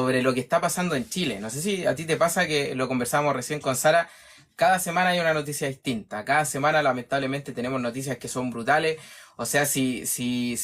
sobre lo que está pasando en Chile. No sé si a ti te pasa que lo conversábamos recién con Sara. Cada semana hay una noticia distinta. Cada semana, lamentablemente, tenemos noticias que son brutales. O sea, si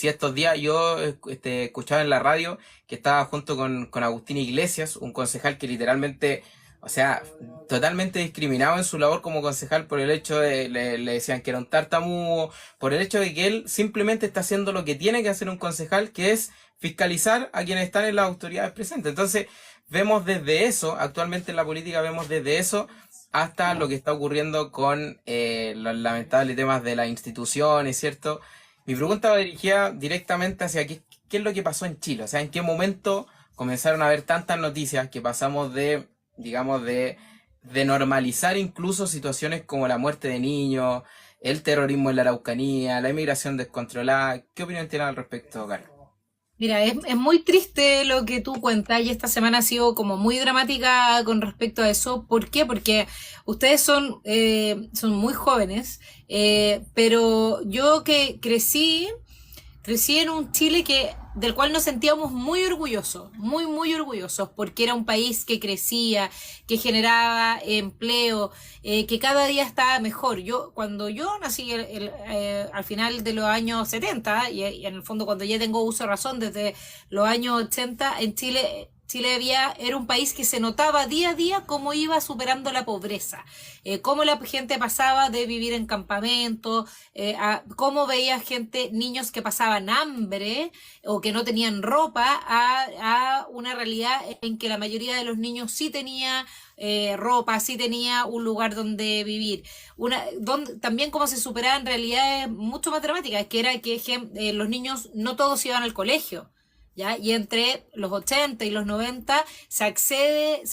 estos días yo escuchaba en la radio que estaba junto con Agustín Iglesias, un concejal que literalmente, o sea, totalmente discriminado en su labor como concejal por el hecho de, le decían que era un tartamudo, por el hecho de que él simplemente está haciendo lo que tiene que hacer un concejal, que es fiscalizar a quienes están en las autoridades presentes. Entonces, vemos desde eso, actualmente en la política vemos desde eso hasta lo que está ocurriendo con los lamentables temas de las instituciones, ¿cierto? Mi pregunta va dirigida directamente hacia qué es lo que pasó en Chile, o sea, en qué momento comenzaron a haber tantas noticias que pasamos de, digamos, de normalizar incluso situaciones como la muerte de niños, el terrorismo en la Araucanía, la inmigración descontrolada. ¿Qué opinión tienen al respecto, Carlos? Mira, es muy triste lo que tú cuentas y esta semana ha sido como muy dramática con respecto a eso. ¿Por qué? Porque ustedes son muy jóvenes, pero yo que crecí en un Chile del cual nos sentíamos muy orgullosos, muy, muy orgullosos, porque era un país que crecía, que generaba empleo, que cada día estaba mejor. Cuando yo nací al final de los años 70, y en el fondo cuando ya tengo uso de razón, desde los años 80, en Chile era un país que se notaba día a día cómo iba superando la pobreza, cómo la gente pasaba de vivir en campamentos, cómo veía niños que pasaban hambre o que no tenían ropa, a una realidad en que la mayoría de los niños sí tenía ropa, sí tenía un lugar donde vivir. También cómo se superaban realidades mucho más dramáticas, que era que los niños no todos iban al colegio. ¿Ya? Y entre los 80 y los 90 se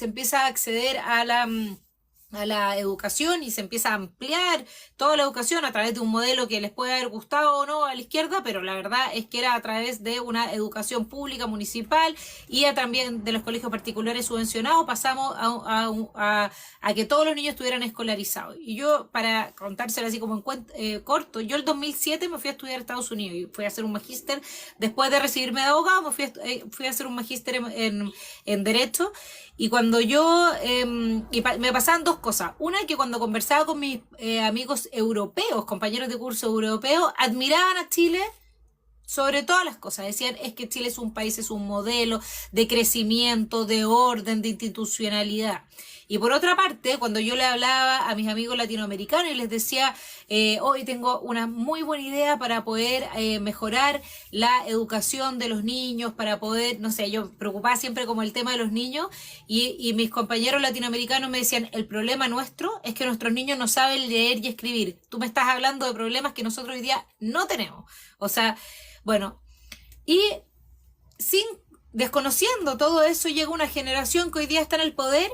empieza a acceder a la educación y se empieza a ampliar toda la educación a través de un modelo que les puede haber gustado o no a la izquierda, pero la verdad es que era a través de una educación pública municipal y también de los colegios particulares subvencionados. Pasamos a que todos los niños estuvieran escolarizados. Y yo, para contárselo así como corto, yo el 2007 me fui a estudiar a Estados Unidos y fui a hacer un magíster. Después de recibirme de abogado, fui a hacer un magíster en Derecho. Y cuando me pasaban dos cosas. Una, que cuando conversaba con mis amigos europeos, compañeros de curso europeos, admiraban a Chile sobre todas las cosas. Decían, es que Chile es un país, es un modelo de crecimiento, de orden, de institucionalidad. Y por otra parte, cuando yo le hablaba a mis amigos latinoamericanos y les decía, hoy tengo una muy buena idea para poder mejorar la educación de los niños, para poder, no sé, yo preocupaba siempre como el tema de los niños, y mis compañeros latinoamericanos me decían, el problema nuestro es que nuestros niños no saben leer y escribir. Tú me estás hablando de problemas que nosotros hoy día no tenemos. O sea, bueno, y desconociendo todo eso, llega una generación que hoy día está en el poder,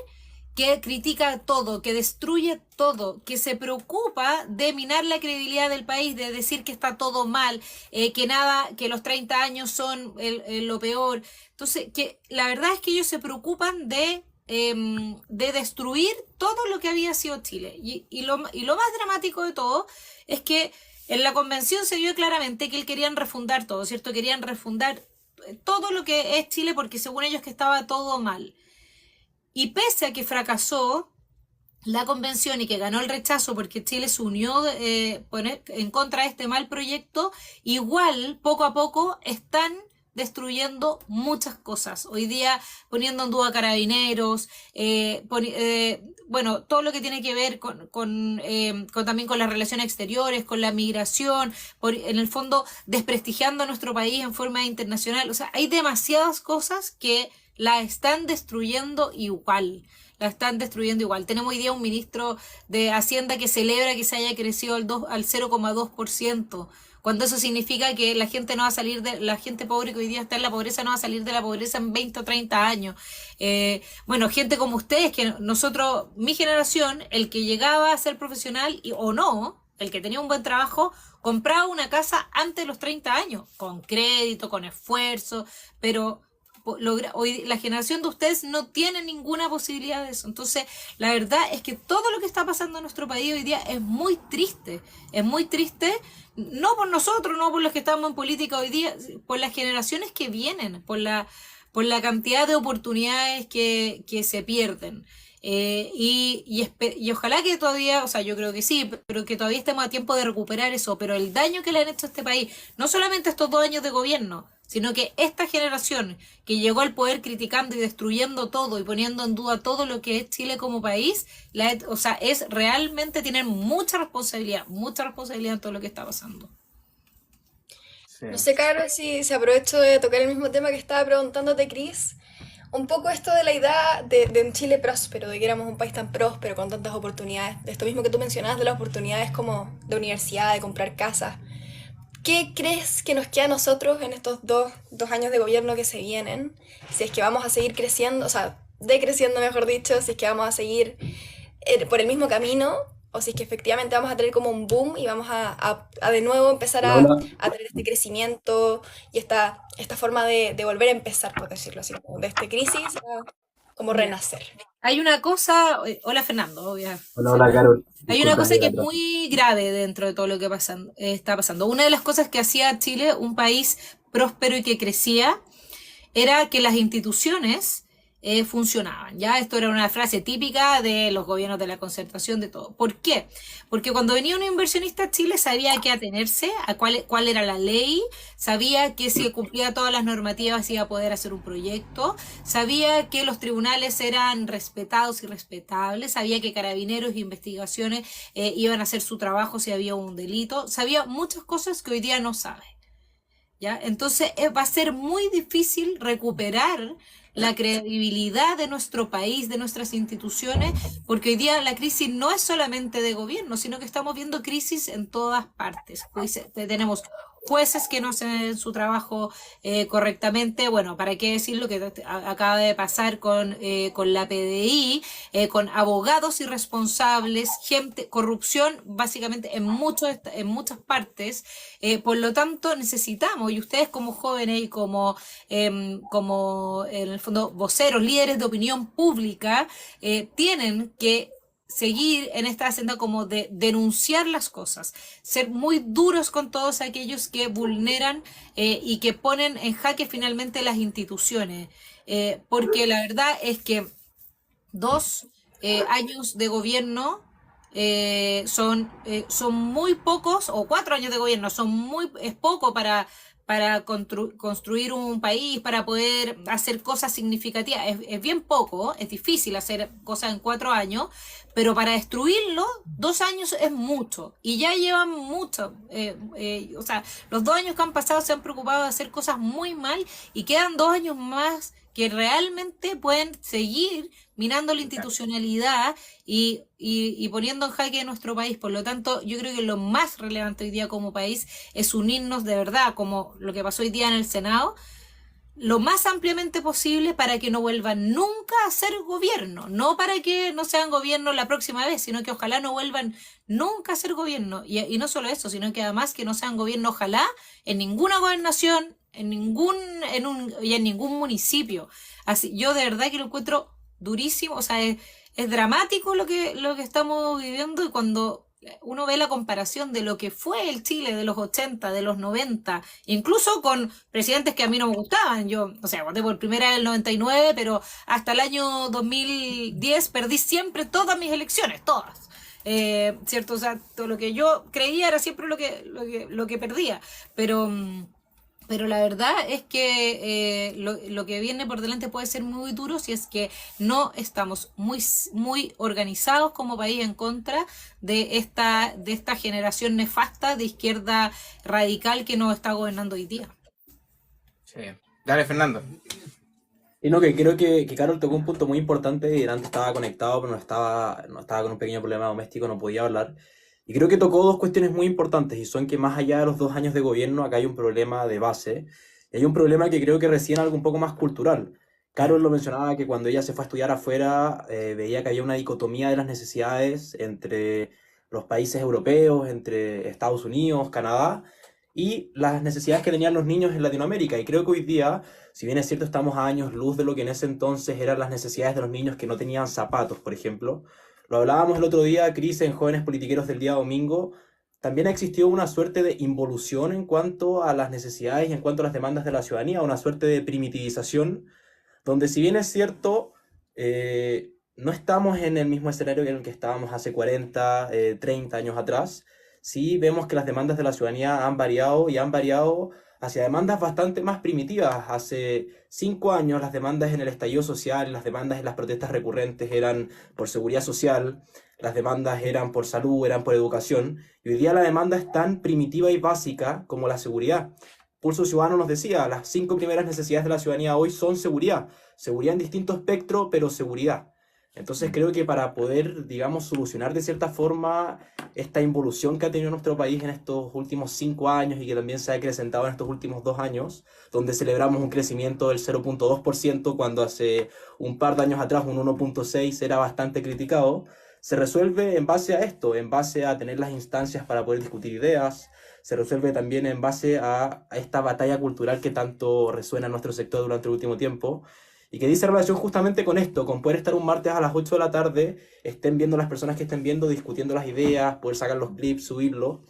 que critica todo, que destruye todo, que se preocupa de minar la credibilidad del país, de decir que está todo mal, que los 30 años son lo peor. Entonces, que la verdad es que ellos se preocupan de destruir todo lo que había sido Chile. Y lo más dramático de todo es que en la convención se vio claramente que querían refundar todo, ¿cierto? Querían refundar todo lo que es Chile porque según ellos que estaba todo mal. Y pese a que fracasó la convención y que ganó el rechazo porque Chile se unió en contra de este mal proyecto, igual poco a poco están destruyendo muchas cosas. Hoy día poniendo en duda carabineros, bueno, todo lo que tiene que ver también con las relaciones exteriores, con la migración, en el fondo desprestigiando a nuestro país en forma internacional. O sea, hay demasiadas cosas que la están destruyendo igual. La están destruyendo igual. Tenemos hoy día un ministro de Hacienda que celebra que se haya crecido al 0,2%, cuando eso significa que la gente no va a salir la gente pobre que hoy día está en la pobreza no va a salir de la pobreza en 20 o 30 años. Bueno, gente como ustedes, que nosotros, mi generación, el que llegaba a ser profesional o no, el que tenía un buen trabajo, compraba una casa antes de los 30 años, con crédito, con esfuerzo, pero hoy la generación de ustedes no tiene ninguna posibilidad de eso. Entonces, la verdad es que todo lo que está pasando en nuestro país hoy día es muy triste, no por nosotros, no por los que estamos en política hoy día, por las generaciones que vienen, por la cantidad de oportunidades que se pierden. Y ojalá que todavía, o sea, yo creo que sí, pero que todavía estemos a tiempo de recuperar eso. Pero el daño que le han hecho a este país, no solamente estos 2 años de gobierno, sino que esta generación que llegó al poder criticando y destruyendo todo y poniendo en duda todo lo que es Chile como país, o sea, es realmente tienen mucha responsabilidad en todo lo que está pasando. Sí. No sé, Caro, si aprovecho de tocar el mismo tema que estaba preguntándote, Cris. Un poco esto de la idea de un Chile próspero, de que éramos un país tan próspero, con tantas oportunidades, de esto mismo que tú mencionabas, de las oportunidades como de universidad, de comprar casas. ¿Qué crees que nos queda a nosotros en estos dos años de gobierno que se vienen? Si es que vamos a seguir creciendo, o sea, decreciendo mejor dicho, si es que vamos a seguir por el mismo camino, o si es que efectivamente vamos a tener como un boom y vamos a de nuevo empezar Hola, a hola. tener este crecimiento y esta forma de volver a empezar, por decirlo así, como de esta crisis a como Mira, renacer. hay una cosa, hola Fernando, Hola, hola, Carol. hay una Disculpa cosa el que es atraso. muy grave dentro de todo lo que está pasando. Una de las cosas que hacía a Chile un país próspero y que crecía era que las instituciones funcionaban. Ya esto era una frase típica de los gobiernos de la concertación, de todo. ¿Por qué? Porque cuando venía un inversionista a Chile sabía a qué atenerse, a cuál era la ley, sabía que si cumplía todas las normativas iba a poder hacer un proyecto, sabía que los tribunales eran respetados y respetables, sabía que carabineros e investigaciones iban a hacer su trabajo si había un delito, sabía muchas cosas que hoy día no sabe. ¿Ya? Entonces va a ser muy difícil recuperar la credibilidad de nuestro país, de nuestras instituciones, porque hoy día la crisis no es solamente de gobierno, sino que estamos viendo crisis en todas partes. Tenemos jueces que no hacen su trabajo correctamente, bueno, para qué decir lo que acaba de pasar con la PDI, con abogados irresponsables, gente, corrupción básicamente en muchas partes, por lo tanto necesitamos, y ustedes como jóvenes y como en el fondo voceros, líderes de opinión pública, tienen que seguir en esta senda como de denunciar las cosas, ser muy duros con todos aquellos que vulneran y que ponen en jaque finalmente las instituciones, porque la verdad es que 2 años de gobierno son muy pocos, o 4 años de gobierno es poco para construir un país, para poder hacer cosas significativas. Es bien poco, es difícil hacer cosas en 4 años, pero para destruirlo, 2 años es mucho. Y ya llevan mucho. O sea, los 2 años que han pasado se han preocupado de hacer cosas muy mal y quedan 2 años más que realmente pueden seguir minando la institucionalidad y poniendo en jaque nuestro país. Por lo tanto, yo creo que lo más relevante hoy día como país es unirnos de verdad, como lo que pasó hoy día en el Senado, lo más ampliamente posible para que no vuelvan nunca a ser gobierno, no para que no sean gobierno la próxima vez, sino que ojalá no vuelvan nunca a ser gobierno. Y no solo eso, sino que además que no sean gobierno, ojalá, en ninguna gobernación, en ningún municipio. Así, yo de verdad que lo encuentro durísimo, o sea, es dramático lo que estamos viviendo, y cuando uno ve la comparación de lo que fue el Chile de los 80, de los 90, incluso con presidentes que a mí no me gustaban. Yo, o sea, voté por primera vez en el 99, pero hasta el año 2010 perdí siempre todas mis elecciones, todas. ¿Cierto? O sea, todo lo que yo creía era siempre lo que perdía, pero la verdad es que lo que viene por delante puede ser muy duro si es que no estamos muy organizados como país en contra de esta generación nefasta de izquierda radical que nos está gobernando hoy día. Sí. Dale, Fernando. Y no, que creo que Carol tocó un punto muy importante y antes estaba conectado, pero no estaba con un pequeño problema doméstico, no podía hablar. Y creo que tocó dos cuestiones muy importantes y son que más allá de los 2 años de gobierno, acá hay un problema de base y hay un problema que creo que recién algo un poco más cultural. Carol lo mencionaba que cuando ella se fue a estudiar afuera, veía que había una dicotomía de las necesidades entre los países europeos, entre Estados Unidos, Canadá y las necesidades que tenían los niños en Latinoamérica. Y creo que hoy día, si bien es cierto, estamos a años luz de lo que en ese entonces eran las necesidades de los niños que no tenían zapatos, por ejemplo. Lo hablábamos el otro día, Cris, en Jóvenes Politiqueros del día domingo. También existió una suerte de involución en cuanto a las necesidades y en cuanto a las demandas de la ciudadanía, una suerte de primitivización donde si bien es cierto, no estamos en el mismo escenario en el que estábamos hace 40, 30 años atrás. Sí vemos que las demandas de la ciudadanía han variado y han variado hacia demandas bastante más primitivas. Hace 5 años las demandas en el estallido social, las demandas en las protestas recurrentes eran por seguridad social, las demandas eran por salud, eran por educación, y hoy día la demanda es tan primitiva y básica como la seguridad. Pulso Ciudadano nos decía, las 5 primeras necesidades de la ciudadanía hoy son seguridad, seguridad en distinto espectro, pero seguridad. Entonces creo que para poder, digamos, solucionar de cierta forma esta involución que ha tenido nuestro país en estos últimos 5 años y que también se ha acrecentado en estos últimos 2 años, donde celebramos un crecimiento del 0.2% cuando hace un par de años atrás un 1.6 era bastante criticado, se resuelve en base a esto, en base a tener las instancias para poder discutir ideas, se resuelve también en base a esta batalla cultural que tanto resuena en nuestro sector durante el último tiempo, y que dice relación justamente con esto, con poder estar un martes a las 8 de la tarde, estén viendo las personas que estén viendo, discutiendo las ideas, poder sacar los clips, subirlos,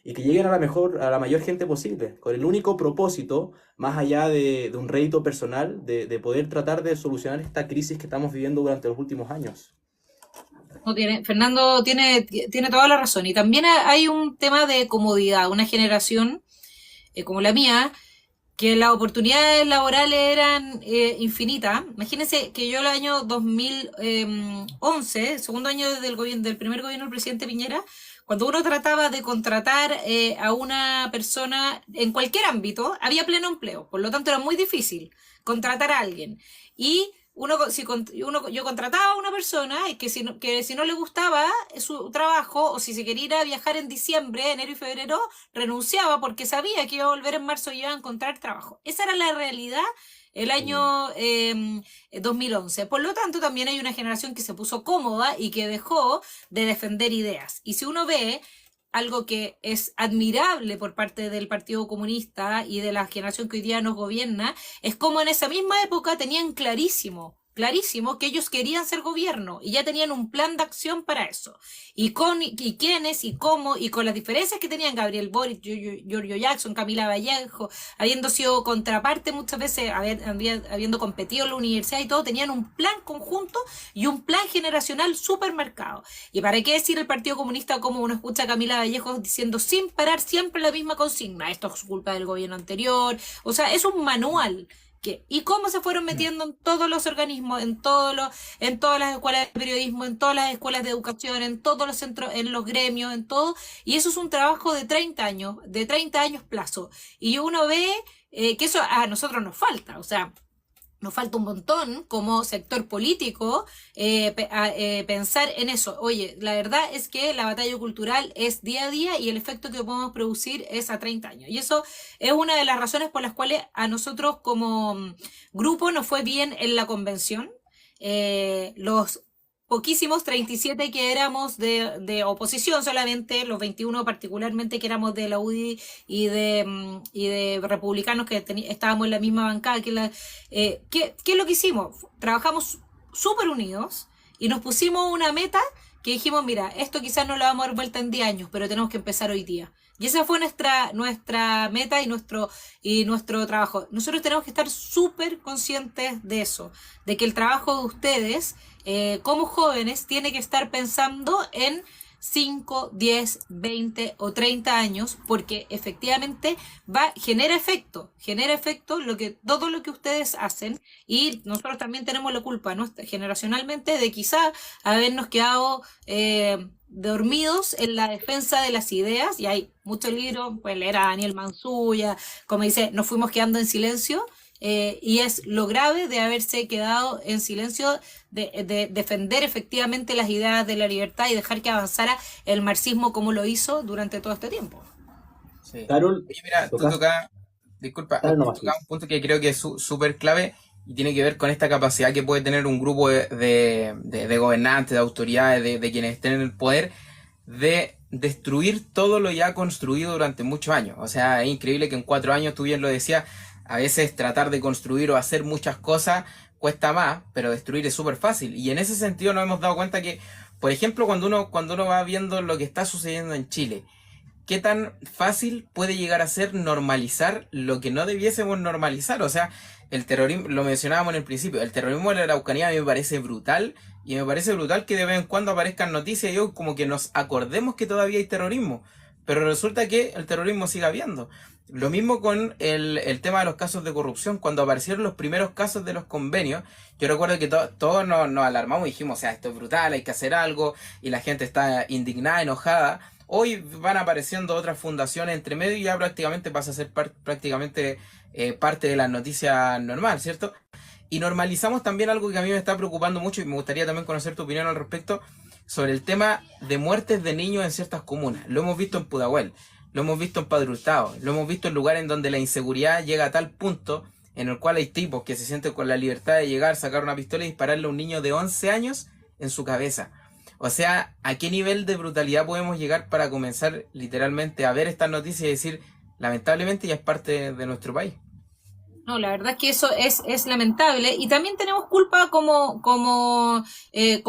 y que lleguen a la mayor gente posible, con el único propósito, más allá de un rédito personal, de poder tratar de solucionar esta crisis que estamos viviendo durante los últimos años. Fernando tiene toda la razón. Y también hay un tema de comodidad. Una generación como la mía, que las oportunidades laborales eran infinitas. Imagínense que yo el año 2011, segundo año del primer gobierno del presidente Piñera, cuando uno trataba de contratar a una persona en cualquier ámbito, había pleno empleo. Por lo tanto, era muy difícil contratar a alguien. Y yo contrataba a una persona y que si no le gustaba su trabajo, o si se quería ir a viajar en diciembre, enero y febrero, renunciaba porque sabía que iba a volver en marzo y iba a encontrar trabajo. Esa era la realidad el año 2011. Por lo tanto, también hay una generación que se puso cómoda y que dejó de defender ideas. Y si uno ve algo que es admirable por parte del Partido Comunista y de la generación que hoy día nos gobierna, es como en esa misma época tenían clarísimo que ellos querían ser gobierno y ya tenían un plan de acción para eso. Y quiénes y cómo, y con las diferencias que tenían Gabriel Boric, Giorgio Jackson, Camila Vallejo, habiendo sido contraparte muchas veces, habiendo competido en la universidad y todo, tenían un plan conjunto y un plan generacional súper marcado. ¿Y para qué decir el Partido Comunista, como uno escucha a Camila Vallejo diciendo sin parar siempre la misma consigna? Esto es culpa del gobierno anterior. O sea, es un manual. ¿Y cómo se fueron metiendo en todos los organismos, en todas las escuelas de periodismo, en todas las escuelas de educación, en todos los centros, en los gremios, en todo? Y eso es un trabajo de 30 años plazo. Y uno ve que eso a nosotros nos falta, o sea, nos falta un montón como sector político pensar en eso. Oye, la verdad es que la batalla cultural es día a día y el efecto que podemos producir es a 30 años. Y eso es una de las razones por las cuales a nosotros como grupo nos fue bien en la convención. Los poquísimos 37 que éramos de oposición solamente, los 21 particularmente que éramos de la UDI y de republicanos que estábamos en la misma bancada. ¿Qué es lo que hicimos? Trabajamos súper unidos y nos pusimos una meta que dijimos, mira, esto quizás no lo vamos a dar vuelta en 10 años, pero tenemos que empezar hoy día. Y esa fue nuestra meta y nuestro trabajo. Nosotros tenemos que estar súper conscientes de eso, de que el trabajo de ustedes como jóvenes tiene que estar pensando en 5, 10, 20 o 30 años, porque efectivamente genera efecto todo lo que ustedes hacen, y nosotros también tenemos la culpa, ¿no?, generacionalmente, de quizá habernos quedado dormidos en la defensa de las ideas. Y hay muchos libros, pues leer a Daniel Mansuya, como dice, nos fuimos quedando en silencio. Y es lo grave de haberse quedado en silencio, de defender efectivamente las ideas de la libertad y dejar que avanzara el marxismo como lo hizo durante todo este tiempo. Sí. Carol, Oye, mira, tú tocas un punto que creo que es súper clave y tiene que ver con esta capacidad que puede tener un grupo de gobernantes, de autoridades, de quienes estén en el poder, de destruir todo lo ya construido durante muchos años. O sea, es increíble que en 4 años, tú bien lo decías, a veces tratar de construir o hacer muchas cosas cuesta más, pero destruir es súper fácil. Y en ese sentido nos hemos dado cuenta que, por ejemplo, cuando uno va viendo lo que está sucediendo en Chile, qué tan fácil puede llegar a ser normalizar lo que no debiésemos normalizar. O sea, el terrorismo, lo mencionábamos en el principio, el terrorismo en la Araucanía a mí me parece brutal, y me parece brutal que de vez en cuando aparezcan noticias y yo como que nos acordemos que todavía hay terrorismo, pero resulta que el terrorismo sigue habiendo. Lo mismo con el tema de los casos de corrupción. Cuando aparecieron los primeros casos de los convenios, yo recuerdo que todos nos alarmamos y dijimos, o sea, esto es brutal, hay que hacer algo, y la gente está indignada, enojada. Hoy van apareciendo otras fundaciones entre medio y ya prácticamente pasa a ser prácticamente parte de la noticia normal, ¿cierto? Y normalizamos también algo que a mí me está preocupando mucho y me gustaría también conocer tu opinión al respecto sobre el tema de muertes de niños en ciertas comunas. Lo hemos visto en Pudahuel, lo hemos visto en Padre Hurtado, lo hemos visto en lugares en donde la inseguridad llega a tal punto en el cual hay tipos que se sienten con la libertad de llegar, sacar una pistola y dispararle a un niño de 11 años en su cabeza. O sea, ¿a qué nivel de brutalidad podemos llegar para comenzar literalmente a ver estas noticias y decir, lamentablemente ya es parte de nuestro país? No, la verdad es que eso es lamentable y también tenemos culpa como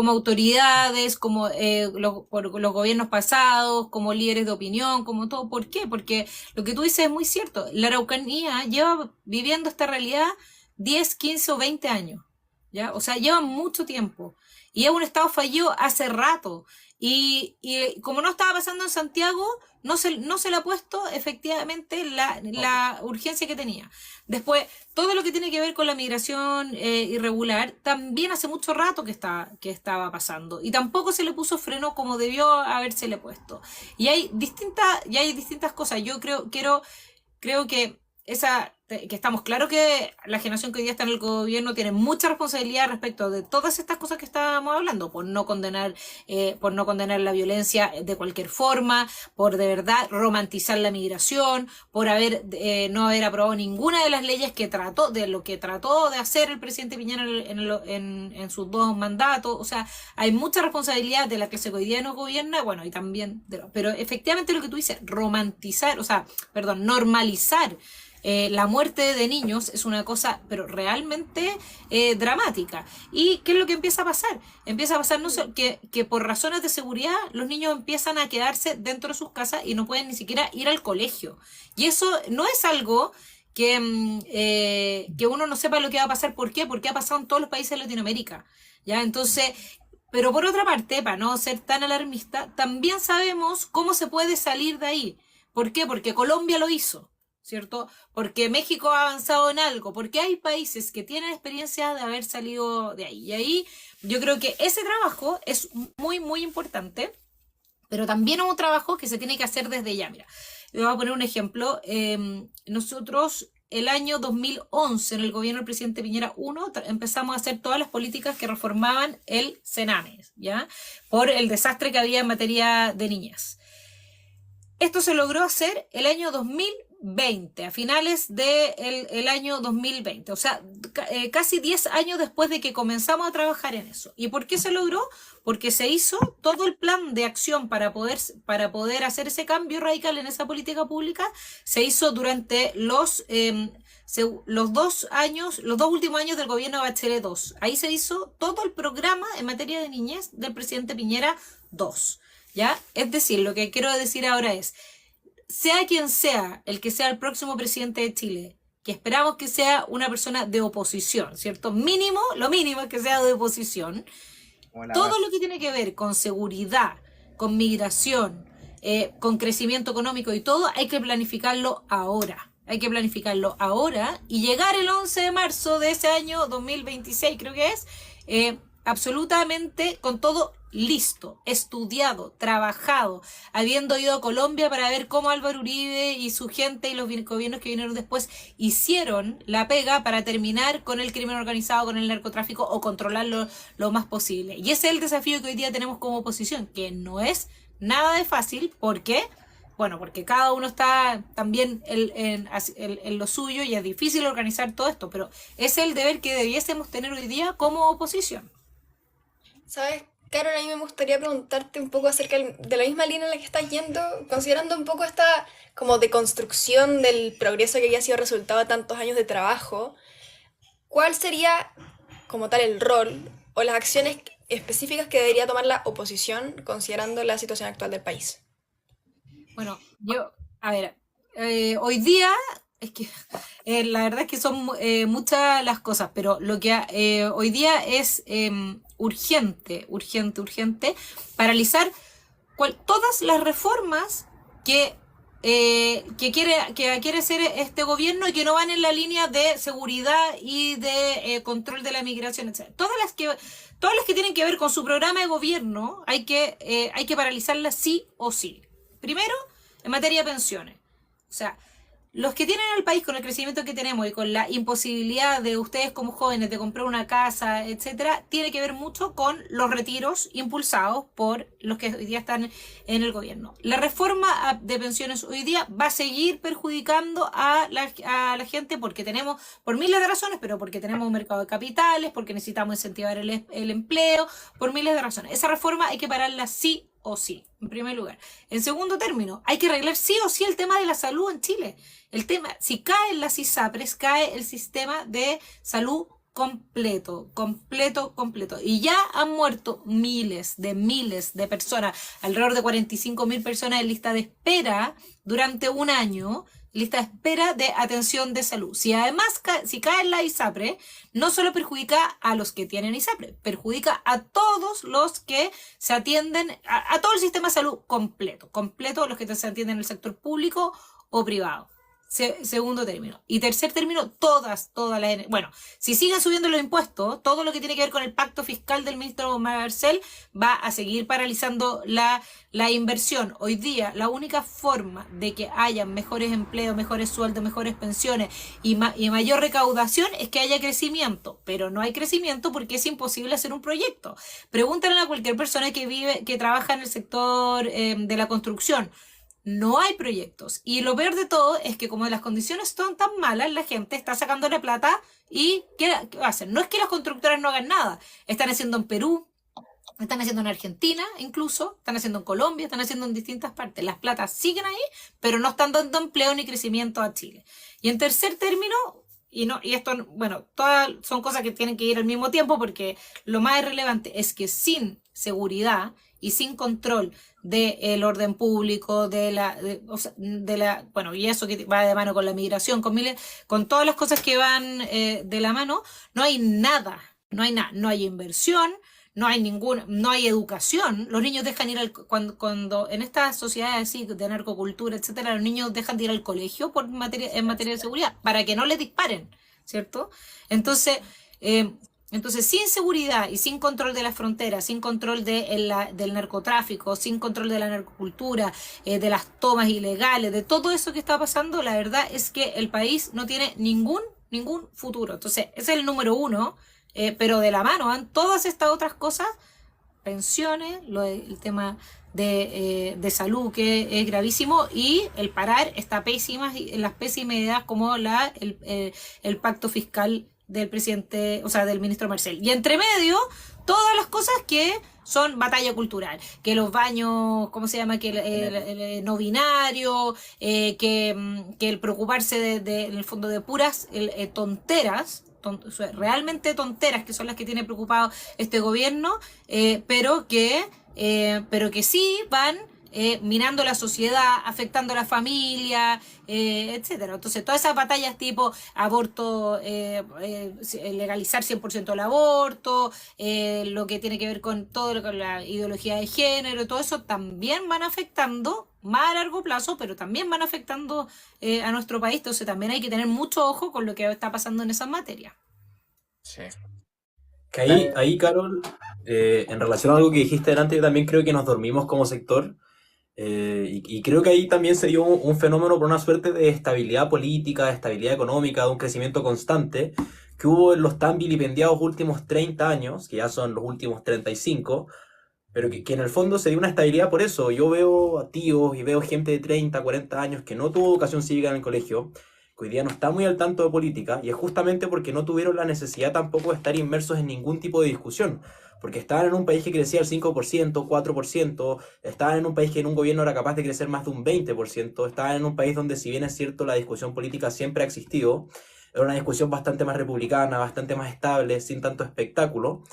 autoridades, por los gobiernos pasados, como líderes de opinión, como todo. ¿Por qué? Porque lo que tú dices es muy cierto. La Araucanía lleva viviendo esta realidad 10, 15 o 20 años, ¿ya? O sea, lleva mucho tiempo y es un estado fallido hace rato. Y como no estaba pasando en Santiago, no se le ha puesto efectivamente la urgencia que tenía. Después, todo lo que tiene que ver con la migración irregular, también hace mucho rato que estaba pasando. Y tampoco se le puso freno como debió habérsele puesto. Y hay distintas cosas. Yo creo que estamos claros que la generación que hoy día está en el gobierno tiene mucha responsabilidad respecto de todas estas cosas que estábamos hablando, por no condenar la violencia de cualquier forma, por de verdad romantizar la migración, por no haber aprobado ninguna de las leyes que trató de hacer el presidente Piñera en sus 2 mandatos. O sea, hay mucha responsabilidad de la clase que hoy día nos gobierna, bueno, y también pero efectivamente lo que tú dices, normalizar la muerte de niños es una cosa, pero realmente dramática. ¿Y qué es lo que empieza a pasar? Empieza a pasar que por razones de seguridad los niños empiezan a quedarse dentro de sus casas y no pueden ni siquiera ir al colegio. Y eso no es algo que uno no sepa lo que va a pasar. ¿Por qué? Porque ha pasado en todos los países de Latinoamérica. ¿Ya? Entonces, pero por otra parte, para no ser tan alarmista, también sabemos cómo se puede salir de ahí. ¿Por qué? Porque Colombia lo hizo, ¿cierto? Porque México ha avanzado en algo, porque hay países que tienen experiencia de haber salido de ahí. Y ahí yo creo que ese trabajo es muy, muy importante, pero también es un trabajo que se tiene que hacer desde ya. Mira, le voy a poner un ejemplo. Nosotros el año 2011, en el gobierno del presidente Piñera I, empezamos a hacer todas las políticas que reformaban el Sename, ¿ya? Por el desastre que había en materia de niñas. Esto se logró hacer el año 2020, a finales del año 2020, o sea, casi 10 años después de que comenzamos a trabajar en eso. ¿Y por qué se logró? Porque se hizo todo el plan de acción para poder hacer ese cambio radical en esa política pública, se hizo durante los 2 últimos años del gobierno de Bachelet II. Ahí se hizo todo el programa en materia de niñez del presidente Piñera II. ¿Ya? Es decir, lo que quiero decir ahora es, sea quien sea el que sea el próximo presidente de Chile, que esperamos que sea una persona de oposición, ¿cierto? Lo mínimo es que sea de oposición. Todo lo que tiene que ver con seguridad, con migración, con crecimiento económico y todo, hay que planificarlo ahora. Hay que planificarlo ahora y llegar el 11 de marzo de ese año 2026, creo que es, absolutamente con todo listo, estudiado, trabajado, habiendo ido a Colombia para ver cómo Álvaro Uribe y su gente y los gobiernos que vinieron después hicieron la pega para terminar con el crimen organizado, con el narcotráfico o controlarlo lo más posible. Y ese es el desafío que hoy día tenemos como oposición, que no es nada de fácil. ¿Por qué? Bueno, porque cada uno está también en lo suyo y es difícil organizar todo esto, pero es el deber que debiésemos tener hoy día como oposición. ¿Sabes, Carol? A mí me gustaría preguntarte un poco acerca de la misma línea en la que estás yendo, considerando un poco esta como deconstrucción del progreso que había sido resultado de tantos años de trabajo. ¿Cuál sería como tal el rol o las acciones específicas que debería tomar la oposición considerando la situación actual del país? Bueno, hoy día Es que la verdad es que son muchas las cosas, pero lo que hoy día es urgente, paralizar todas las reformas que quiere hacer este gobierno y que no van en la línea de seguridad y de control de la migración, etc. Todas las que tienen que ver con su programa de gobierno hay que paralizarlas sí o sí. Primero, en materia de pensiones. O sea, los que tienen el país con el crecimiento que tenemos y con la imposibilidad de ustedes como jóvenes de comprar una casa, etcétera, tiene que ver mucho con los retiros impulsados por los que hoy día están en el gobierno. La reforma de pensiones hoy día va a seguir perjudicando a la gente porque tenemos, por miles de razones, pero porque tenemos un mercado de capitales, porque necesitamos incentivar el empleo, por miles de razones. Esa reforma hay que pararla sí o sí, en primer lugar. En segundo término, hay que arreglar sí o sí el tema de la salud en Chile. El tema, si caen las ISAPRES, cae el sistema de salud completo. Y ya han muerto miles de personas, alrededor de 45.000 personas en lista de espera durante un año, lista de espera de atención de salud. Si además, si cae la ISAPRE, no solo perjudica a los que tienen ISAPRE, perjudica a todos los que se atienden, a todo el sistema de salud completo, los que se atienden en el sector público o privado. Segundo término. Y tercer término, todas las... Bueno, si siguen subiendo los impuestos, todo lo que tiene que ver con el pacto fiscal del ministro Marcel va a seguir paralizando la inversión. Hoy día, la única forma de que haya mejores empleos, mejores sueldos, mejores pensiones y mayor recaudación es que haya crecimiento. Pero no hay crecimiento porque es imposible hacer un proyecto. Pregúntale a cualquier persona que trabaja en el sector de la construcción. No hay proyectos. Y lo peor de todo es que como las condiciones son tan malas, la gente está sacando la plata y ¿qué hacen? No es que las constructoras no hagan nada. Están haciendo en Perú, están haciendo en Argentina incluso, están haciendo en Colombia, están haciendo en distintas partes. Las platas siguen ahí, pero no están dando empleo ni crecimiento a Chile. Y en tercer término, y esto, bueno, todas son cosas que tienen que ir al mismo tiempo porque lo más relevante es que sin seguridad y sin control del orden público, bueno, y eso que va de mano con la migración, con todas las cosas que van de la mano, no hay nada, no hay inversión, no hay educación. Los niños dejan ir cuando en estas sociedades así de narcocultura, etcétera, los niños dejan de ir al colegio en materia de seguridad, para que no les disparen, ¿cierto? Entonces, sin seguridad y sin control de las fronteras, sin control del narcotráfico, sin control de la narcocultura, de las tomas ilegales, de todo eso que está pasando, la verdad es que el país no tiene ningún futuro. Entonces, ese es el número uno, pero de la mano van todas estas otras cosas, pensiones, el tema de salud que es gravísimo y el parar las pésimas ideas como el pacto fiscal del presidente, o sea, del ministro Marcel. Y entre medio, todas las cosas que son batalla cultural, que los baños, ¿cómo se llama? Que el no binario, que el preocuparse en el fondo de puras tonteras, realmente tonteras, que son las que tiene preocupado este gobierno, pero que sí van minando la sociedad, afectando a la familia, etcétera. Entonces, todas esas batallas tipo aborto, legalizar 100% el aborto, lo que tiene que ver con todo lo con la ideología de género, todo eso también van afectando más a largo plazo, pero también van afectando a nuestro país. Entonces, también hay que tener mucho ojo con lo que está pasando en esas materias. Sí. Que ahí, Carol, en relación a algo que dijiste delante, yo también creo que nos dormimos como sector. Y creo que ahí también se dio un fenómeno por una suerte de estabilidad política, de estabilidad económica, de un crecimiento constante que hubo en los tan vilipendiados últimos 30 años, que ya son los últimos 35, pero que en el fondo se dio una estabilidad por eso. Yo veo a tíos y veo gente de 30, 40 años que no tuvo educación cívica en el colegio, que hoy día no está muy al tanto de política, y es justamente porque no tuvieron la necesidad tampoco de estar inmersos en ningún tipo de discusión. Porque estaban en un país que crecía al 5%, 4%, estaban en un país que en un gobierno era capaz de crecer más de un 20%, estaban en un país donde, si bien es cierto, la discusión política siempre ha existido, era una discusión bastante más republicana, bastante más estable, sin tanto espectáculo.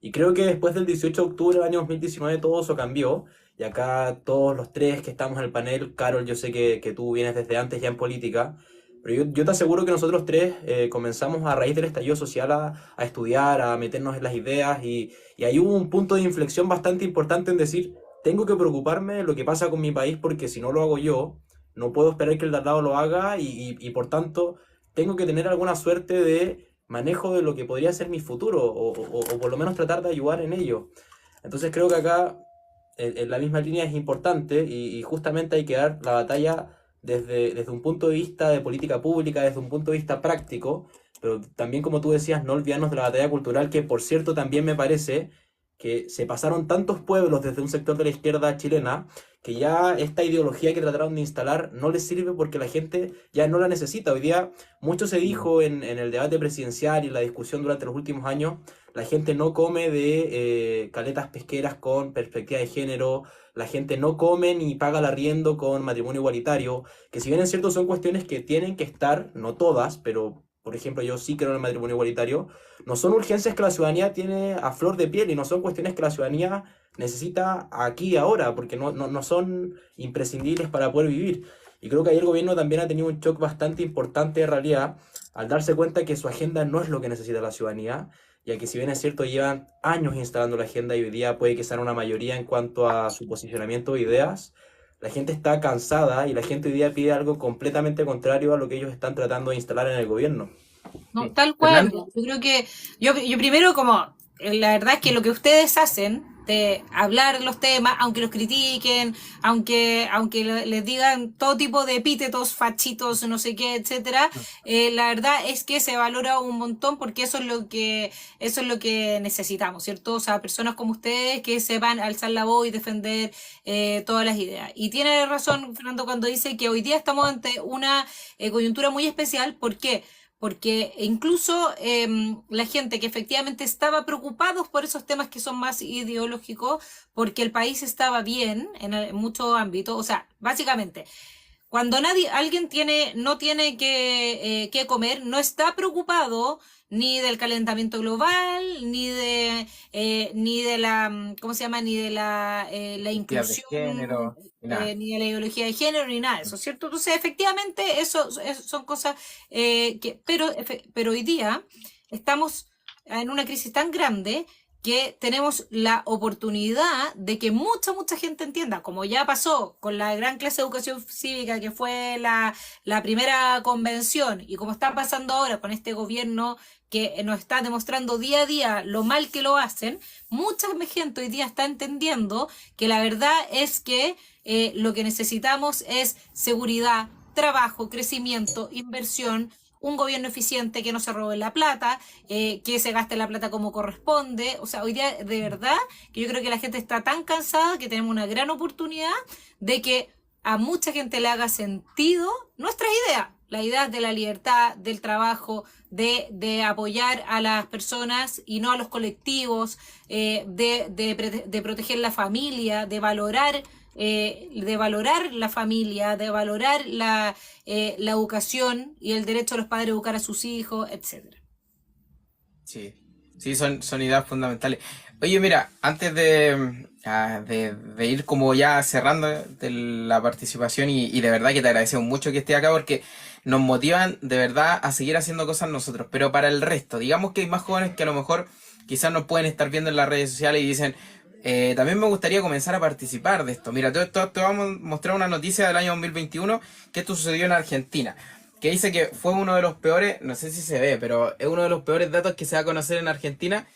Y creo que después del 18 de octubre del año 2019 todo eso cambió, y acá todos los tres que estamos en el panel, Carol, yo sé que tú vienes desde antes ya en política, Pero yo te aseguro que nosotros tres comenzamos a raíz del estallido social a estudiar, a meternos en las ideas y ahí hubo un punto de inflexión bastante importante en decir, tengo que preocuparme de lo que pasa con mi país porque si no lo hago yo, no puedo esperar que el de al lado lo haga y por tanto tengo que tener alguna suerte de manejo de lo que podría ser mi futuro o por lo menos tratar de ayudar en ello. Entonces creo que acá en la misma línea es importante y justamente hay que dar la batalla desde un punto de vista de política pública, desde un punto de vista práctico, pero también como tú decías, no olvidarnos de la batalla cultural, que por cierto también me parece que se pasaron tantos pueblos desde un sector de la izquierda chilena que ya esta ideología que trataron de instalar no les sirve porque la gente ya no la necesita. Hoy día mucho se dijo en el debate presidencial y la discusión durante los últimos años, la gente no come de caletas pesqueras con perspectiva de género, la gente no come ni paga el arriendo con matrimonio igualitario, que si bien es cierto son cuestiones que tienen que estar, no todas, pero por ejemplo yo sí creo en el matrimonio igualitario, no son urgencias que la ciudadanía tiene a flor de piel y no son cuestiones que la ciudadanía necesita aquí y ahora, porque no son imprescindibles para poder vivir. Y creo que ahí el gobierno también ha tenido un shock bastante importante de realidad al darse cuenta que su agenda no es lo que necesita la ciudadanía, ya que si bien es cierto llevan años instalando la agenda y hoy día puede que sea una mayoría en cuanto a su posicionamiento de ideas, la gente está cansada y la gente hoy día pide algo completamente contrario a lo que ellos están tratando de instalar en el gobierno. No, Sí. tal cual. Fernando, Yo creo que yo primero como la verdad es que lo que ustedes hacen de hablar los temas, aunque los critiquen, aunque les digan todo tipo de epítetos, fachitos, no sé qué, etcétera, la verdad es que se valora un montón porque eso es lo que necesitamos, ¿cierto? O sea, personas como ustedes que sepan alzar la voz y defender todas las ideas. Y tiene razón Fernando cuando dice que hoy día estamos ante una coyuntura muy especial. ¿Por qué? Porque incluso la gente que efectivamente estaba preocupados por esos temas que son más ideológicos, porque el país estaba bien en muchos ámbitos, o sea, básicamente, cuando alguien no tiene que comer, no está preocupado ni del calentamiento global, ni de la, ¿cómo se llama? Ni de la de inclusión, género, y nada. ni de la ideología de género, ni nada de eso, ¿cierto? Entonces, efectivamente, eso son cosas pero hoy día estamos en una crisis tan grande que tenemos la oportunidad de que mucha gente entienda, como ya pasó con la gran clase de educación cívica que fue la primera convención y como está pasando ahora con este gobierno que nos está demostrando día a día lo mal que lo hacen, mucha gente hoy día está entendiendo que la verdad es que lo que necesitamos es seguridad, trabajo, crecimiento, inversión, un gobierno eficiente que no se robe la plata, que se gaste la plata como corresponde. O sea, hoy día de verdad que yo creo que la gente está tan cansada que tenemos una gran oportunidad de que a mucha gente le haga sentido nuestras ideas, las ideas de la libertad, del trabajo, de apoyar a las personas y no a los colectivos, de proteger la familia, de valorar la familia, de valorar la educación y el derecho de los padres a educar a sus hijos, etcétera. Sí, sí, son ideas fundamentales. Oye, mira, antes de ir como ya cerrando de la participación y de verdad que te agradecemos mucho que estés acá porque nos motivan de verdad a seguir haciendo cosas nosotros, pero para el resto, digamos que hay más jóvenes que a lo mejor quizás nos pueden estar viendo en las redes sociales y dicen, también me gustaría comenzar a participar de esto. Mira, te vamos a mostrar una noticia del año 2021 que esto sucedió en Argentina, que dice que fue uno de los peores, no sé si se ve, pero es uno de los peores datos que se va a conocer en Argentina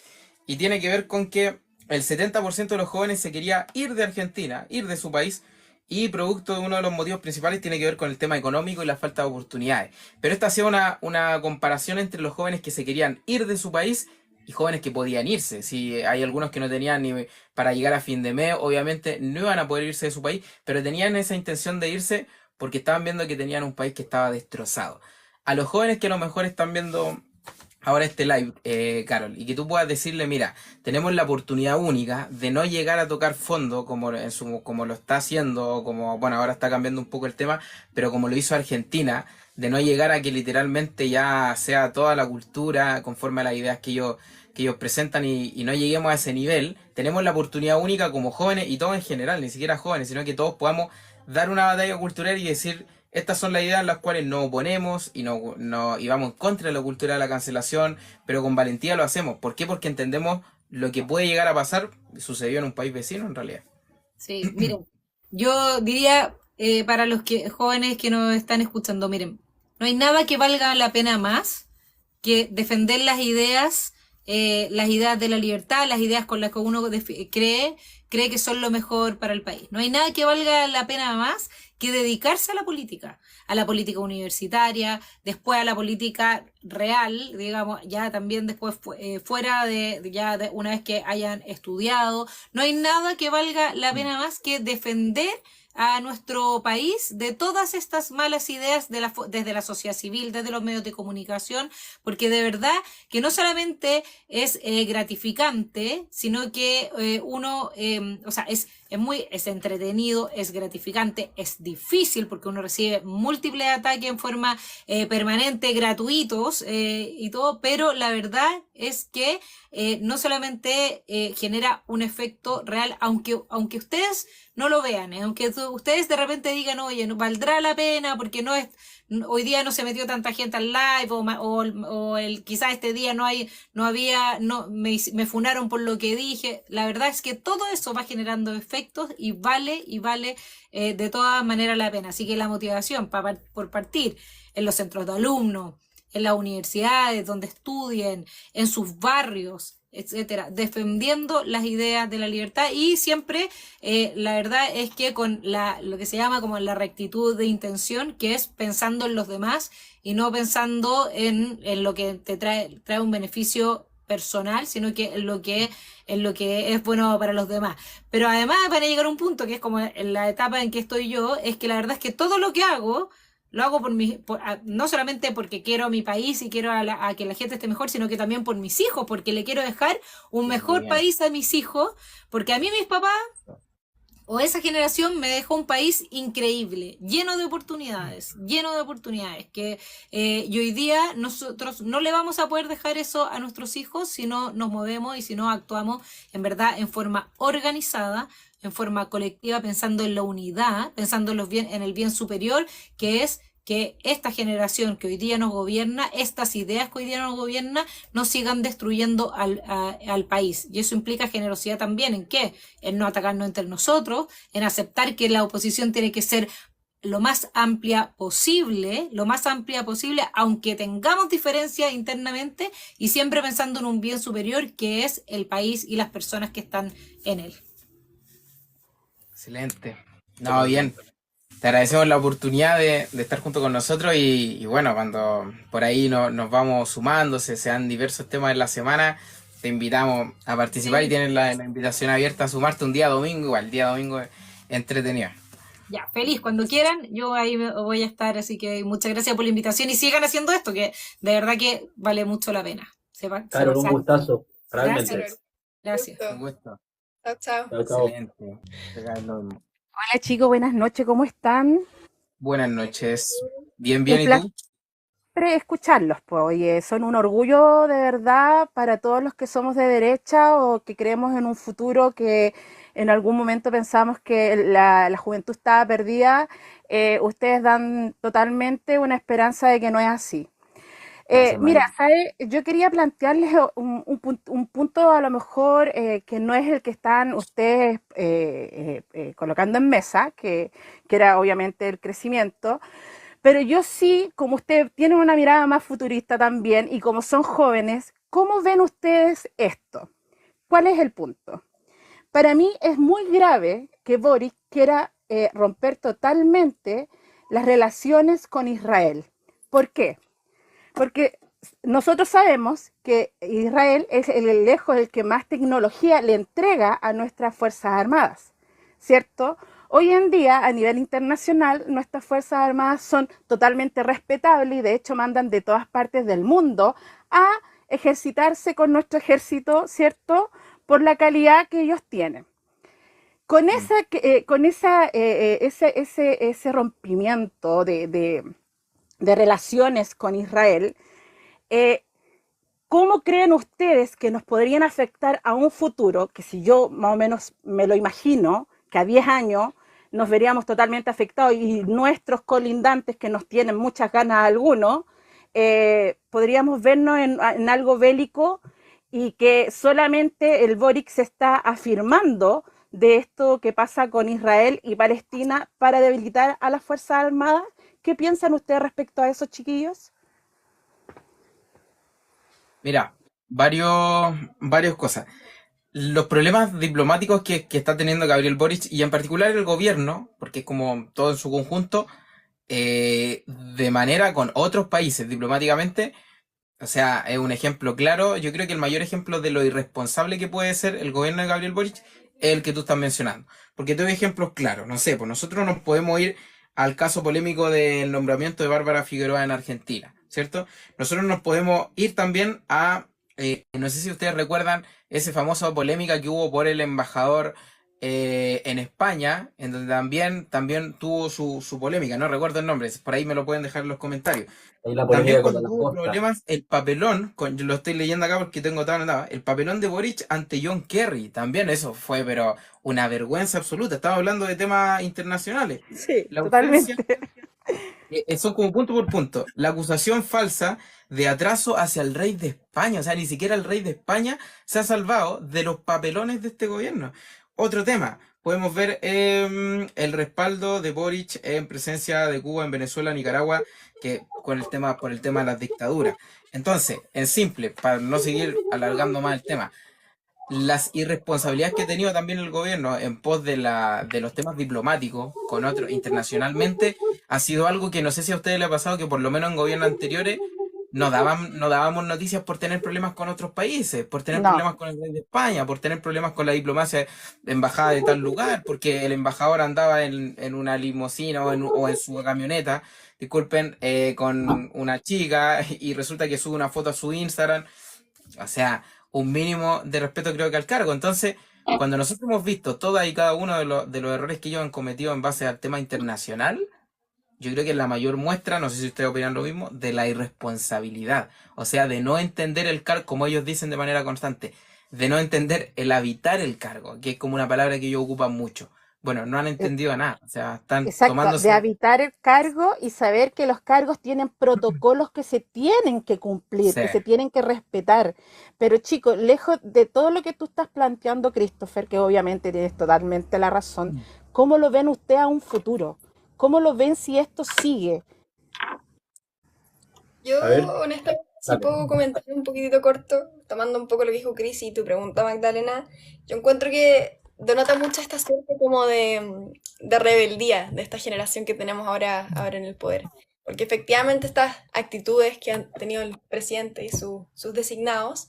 y tiene que ver con que el 70% de los jóvenes se quería ir de Argentina, ir de su país, y producto de uno de los motivos principales tiene que ver con el tema económico y la falta de oportunidades. Pero esta ha sido una comparación entre los jóvenes que se querían ir de su país y jóvenes que podían irse. Si hay algunos que no tenían ni para llegar a fin de mes, obviamente no iban a poder irse de su país, pero tenían esa intención de irse porque estaban viendo que tenían un país que estaba destrozado. A los jóvenes que a lo mejor están viendo ahora este live, Carol, y que tú puedas decirle, mira, tenemos la oportunidad única de no llegar a tocar fondo como lo está haciendo, como, bueno, ahora está cambiando un poco el tema, pero como lo hizo Argentina, de no llegar a que literalmente ya sea toda la cultura conforme a las ideas que ellos presentan y no lleguemos a ese nivel. Tenemos la oportunidad única como jóvenes y todos en general, ni siquiera jóvenes, sino que todos podamos dar una batalla cultural y decir, Estas son las ideas en las cuales nos oponemos y vamos en contra de la cultura de la cancelación, pero con valentía lo hacemos. ¿Por qué? Porque entendemos lo que puede llegar a pasar, sucedió en un país vecino en realidad. Sí, miren, yo diría para los jóvenes que nos están escuchando, miren, no hay nada que valga la pena más que defender las ideas de la libertad, las ideas con las que uno cree que son lo mejor para el país. No hay nada que valga la pena más que dedicarse a la política universitaria, después a la política real, digamos, ya también después fuera de una vez que hayan estudiado. No hay nada que valga la pena más que defender a nuestro país de todas estas malas ideas desde la sociedad civil, desde los medios de comunicación, porque de verdad que no solamente es gratificante, sino que o sea, es entretenido, es gratificante, es difícil porque uno recibe múltiples ataques en forma permanente, gratuitos y todo, pero la verdad es que no solamente genera un efecto real, aunque ustedes no lo vean, aunque ustedes de repente digan, oye, no valdrá la pena porque hoy día no se metió tanta gente al live quizás este día me funaron por lo que dije. La verdad es que todo eso va generando efectos y vale de todas maneras la pena. Así que la motivación por partir en los centros de alumnos, en las universidades donde estudien, en sus barrios, etcétera, defendiendo las ideas de la libertad y siempre la verdad es que con lo que se llama como la rectitud de intención, que es pensando en los demás y no pensando en lo que te trae un beneficio personal, sino que en lo que es bueno para los demás. Pero además van a llegar a un punto que es como en la etapa en que estoy yo, es que la verdad es que todo lo que hago lo hago no solamente porque quiero a mi país y quiero a que la gente esté mejor, sino que también por mis hijos, porque le quiero dejar un mejor país a mis hijos, porque a mí mis papás o esa generación me dejó un país increíble, lleno de oportunidades, que y hoy día nosotros no le vamos a poder dejar eso a nuestros hijos si no nos movemos y si no actuamos en verdad en forma organizada, en forma colectiva, pensando en la unidad, pensando en el bien superior, que es que esta generación que hoy día nos gobierna, estas ideas que hoy día nos gobierna, no sigan destruyendo al país. Y eso implica generosidad también, ¿en qué? En no atacarnos entre nosotros, en aceptar que la oposición tiene que ser lo más amplia posible, aunque tengamos diferencias internamente, y siempre pensando en un bien superior que es el país y las personas que están en él. Excelente. No, bien. Te agradecemos la oportunidad de estar junto con nosotros y bueno, cuando por ahí nos vamos sumando, sean diversos temas en la semana, te invitamos a participar y tienes la invitación abierta a sumarte un día domingo, igual, día domingo entretenido. Ya, feliz, cuando quieran, yo ahí voy a estar, así que muchas gracias por la invitación y sigan haciendo esto, que de verdad que vale mucho la pena. Claro, un gustazo, realmente. Gracias. Un gusto. Chao. Excelente. Hola chicos, buenas noches, ¿cómo están? Buenas noches. Bien, ¿y tú? Siempre escucharlos, pues, oye, son un orgullo de verdad para todos los que somos de derecha o que creemos en un futuro que en algún momento pensamos que la juventud estaba perdida. Ustedes dan totalmente una esperanza de que no es así. Mira, ¿sabes? Yo quería plantearles un punto a lo mejor que no es el que están ustedes colocando en mesa, que era obviamente el crecimiento, pero yo sí, como ustedes tienen una mirada más futurista también y como son jóvenes, ¿cómo ven ustedes esto? ¿Cuál es el punto? Para mí es muy grave que Boric quiera romper totalmente las relaciones con Israel. ¿Por qué? Porque nosotros sabemos que Israel es lejos el que más tecnología le entrega a nuestras Fuerzas Armadas, ¿cierto? Hoy en día, a nivel internacional, nuestras Fuerzas Armadas son totalmente respetables y de hecho mandan de todas partes del mundo a ejercitarse con nuestro ejército, ¿cierto? Por la calidad que ellos tienen. Con ese rompimiento de relaciones con Israel, ¿cómo creen ustedes que nos podrían afectar a un futuro que si yo más o menos me lo imagino, que a 10 años nos veríamos totalmente afectados y nuestros colindantes que nos tienen muchas ganas algunos, podríamos vernos en algo bélico y que solamente el Boric se está afirmando de esto que pasa con Israel y Palestina para debilitar a las Fuerzas Armadas. ¿Qué piensan ustedes respecto a eso, chiquillos? Mira, varias cosas. Los problemas diplomáticos que está teniendo Gabriel Boric y en particular el gobierno, porque es como todo en su conjunto, de manera con otros países diplomáticamente, o sea, es un ejemplo claro. Yo creo que el mayor ejemplo de lo irresponsable que puede ser el gobierno de Gabriel Boric es el que tú estás mencionando. Porque te doy ejemplos claros. No sé, pues nosotros nos podemos ir al caso polémico del nombramiento de Bárbara Figueroa en Argentina, ¿cierto? Nosotros nos podemos ir también a, no sé si ustedes recuerdan esa famosa polémica que hubo por el embajador en España, en donde también tuvo su polémica, no recuerdo el nombre, por ahí me lo pueden dejar en los comentarios. Ahí la También polémica con cuando la tuvo langosta. problemas, el papelón, yo lo estoy leyendo acá porque tengo todo anotado, el papelón de Boric ante John Kerry, también eso fue, pero una vergüenza absoluta. Estamos hablando de temas internacionales. Sí, La ausencia, totalmente. son como punto por punto. La acusación falsa de atraso hacia el rey de España, o sea, ni siquiera el rey de España se ha salvado de los papelones de este gobierno. Otro tema. Podemos ver el respaldo de Boric en presencia de Cuba, en Venezuela, Nicaragua, que por el tema de las dictaduras. Entonces, en simple, para no seguir alargando más el tema, las irresponsabilidades que ha tenido también el gobierno en pos de los temas diplomáticos con otros internacionalmente ha sido algo que no sé si a ustedes les ha pasado, que por lo menos en gobiernos anteriores no dábamos noticias por tener problemas con otros países, por tener No, problemas con el rey de España, por tener problemas con la diplomacia de embajada de tal lugar, porque el embajador andaba en una limusina o en su camioneta, disculpen, con una chica y resulta que sube una foto a su Instagram. O sea, un mínimo de respeto creo que al cargo. Entonces, cuando nosotros hemos visto todas y cada uno de los errores que ellos han cometido en base al tema internacional, yo creo que es la mayor muestra, no sé si ustedes opinan lo mismo, de la irresponsabilidad. O sea, de no entender el cargo, como ellos dicen de manera constante, de no entender el habitar el cargo, que es como una palabra que ellos ocupan mucho. Bueno, no han e- entendido nada. O sea, están exacto, de tomándose... habitar el cargo y saber que los cargos tienen protocolos que se tienen que cumplir, Sí. que se tienen que respetar. Pero chicos, lejos de todo lo que tú estás planteando, Christopher, que obviamente tienes totalmente la razón, ¿cómo lo ven ustedes a un futuro? ¿Cómo lo ven si esto sigue? Yo, A ver, honestamente, si dale. puedo comentar un poquitito corto, tomando un poco lo que dijo Chris y tu pregunta, Magdalena, yo encuentro que denota mucho esta suerte como de rebeldía de esta generación que tenemos ahora en el poder. Porque efectivamente estas actitudes que han tenido el presidente y sus designados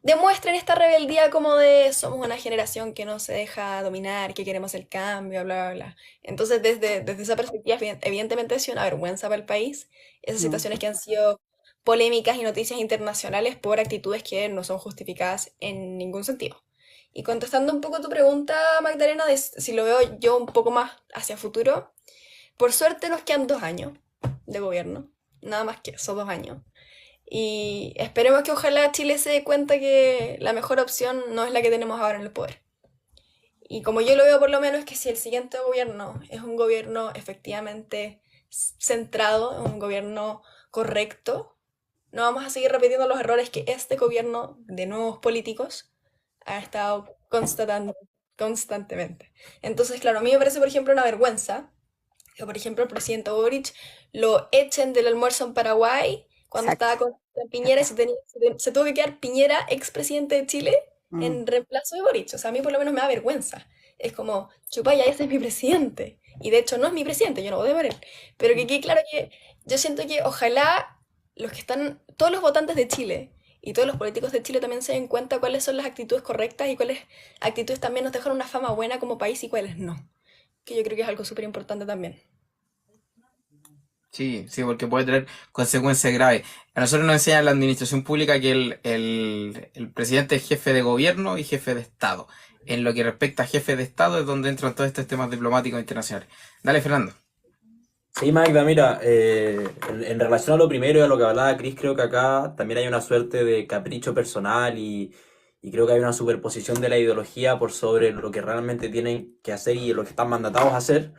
demuestran esta rebeldía como de somos una generación que no se deja dominar, que queremos el cambio, bla, bla, bla. Entonces, desde esa perspectiva, evidentemente es una vergüenza para el país esas Mm. situaciones que han sido polémicas y noticias internacionales por actitudes que no son justificadas en ningún sentido. Y contestando un poco tu pregunta, Magdalena, de si lo veo yo un poco más hacia futuro, por suerte nos quedan 2 años de gobierno, nada más que esos 2 años. Y esperemos que ojalá Chile se dé cuenta que la mejor opción no es la que tenemos ahora en el poder. Y como yo lo veo por lo menos es que si el siguiente gobierno es un gobierno efectivamente centrado, un gobierno correcto, no vamos a seguir repitiendo los errores que este gobierno de nuevos políticos ha estado constatando constantemente. Entonces, claro, a mí me parece, por ejemplo, una vergüenza que, por ejemplo, el presidente Boric lo echen del almuerzo en Paraguay cuando estaba Exacto. con Piñera y se tuvo que quedar Piñera, expresidente de Chile, Mm. en reemplazo de Boric. O sea, a mí por lo menos me da vergüenza. Es como, chupaya, ese es mi presidente. Y de hecho no es mi presidente, yo no voy a por él. Pero que quede claro que yo siento que ojalá los que están, todos los votantes de Chile y todos los políticos de Chile también se den cuenta cuáles son las actitudes correctas y cuáles actitudes también nos dejan una fama buena como país y cuáles no. Que yo creo que es algo súper importante también. Sí, sí, porque puede tener consecuencias graves. A nosotros nos enseña en la administración pública que el presidente es jefe de gobierno y jefe de Estado. En lo que respecta a jefe de Estado es donde entran todos estos temas diplomáticos internacionales. Dale, Fernando. Sí, Magda, mira, en relación a lo primero y a lo que hablaba Chris, creo que acá también hay una suerte de capricho personal y creo que hay una superposición de la ideología por sobre lo que realmente tienen que hacer y lo que están mandatados a hacer.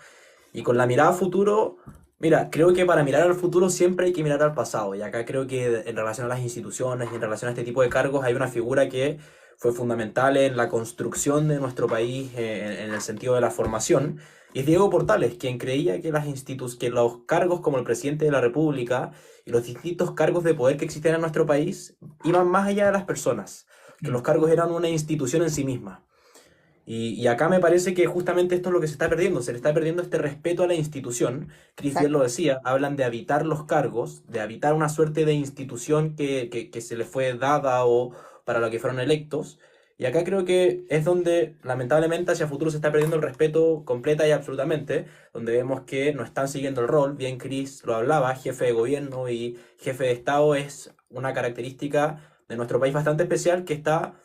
Y con la mirada a futuro, mira, creo que para mirar al futuro siempre hay que mirar al pasado. Y acá creo que en relación a las instituciones y en relación a este tipo de cargos hay una figura que fue fundamental en la construcción de nuestro país en el sentido de la formación. Y es Diego Portales, quien creía que, que los cargos como el presidente de la República y los distintos cargos de poder que existen en nuestro país iban más allá de las personas, que los cargos eran una institución en sí misma. Y acá me parece que justamente esto es lo que se está perdiendo, se le está perdiendo este respeto a la institución. Chris bien lo decía, hablan de habitar los cargos, de habitar una suerte de institución que se les fue dada o para la que fueron electos. Y acá creo que es donde lamentablemente hacia futuro se está perdiendo el respeto completa y absolutamente, donde vemos que no están siguiendo el rol. Bien Chris lo hablaba, jefe de gobierno y jefe de Estado es una característica de nuestro país bastante especial que está...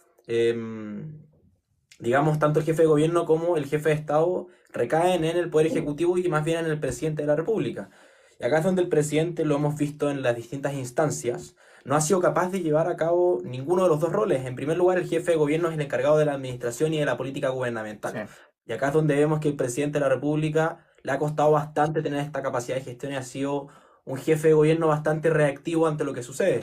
digamos, tanto el jefe de gobierno como el jefe de Estado recaen en el Poder Ejecutivo y más bien en el presidente de la República. Y acá es donde el presidente, lo hemos visto en las distintas instancias, no ha sido capaz de llevar a cabo ninguno de los dos roles. En primer lugar, el jefe de gobierno es el encargado de la administración y de la política gubernamental. Sí. Y acá es donde vemos que el presidente de la República le ha costado bastante tener esta capacidad de gestión y ha sido un jefe de gobierno bastante reactivo ante lo que sucede.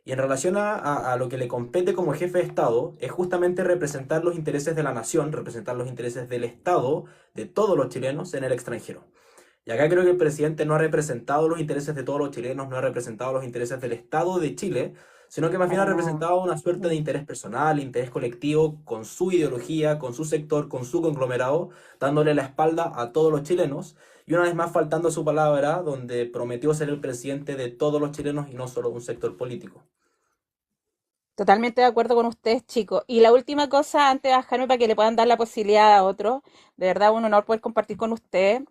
Y en relación a lo que le compete como jefe de Estado, es justamente representar los intereses de la nación, representar los intereses del Estado, de todos los chilenos en el extranjero. Y acá creo que el presidente no ha representado los intereses de todos los chilenos, no ha representado los intereses del Estado de Chile, sino que más bien ha representado una suerte de interés personal, interés colectivo, con su ideología, con su sector, con su conglomerado, dándole la espalda a todos los chilenos, y una vez más faltando a su palabra, donde prometió ser el presidente de todos los chilenos y no solo de un sector político. Totalmente de acuerdo con ustedes, chicos. Y la última cosa, antes de bajarme para que le puedan dar la posibilidad a otro, de verdad un honor poder compartir con ustedes.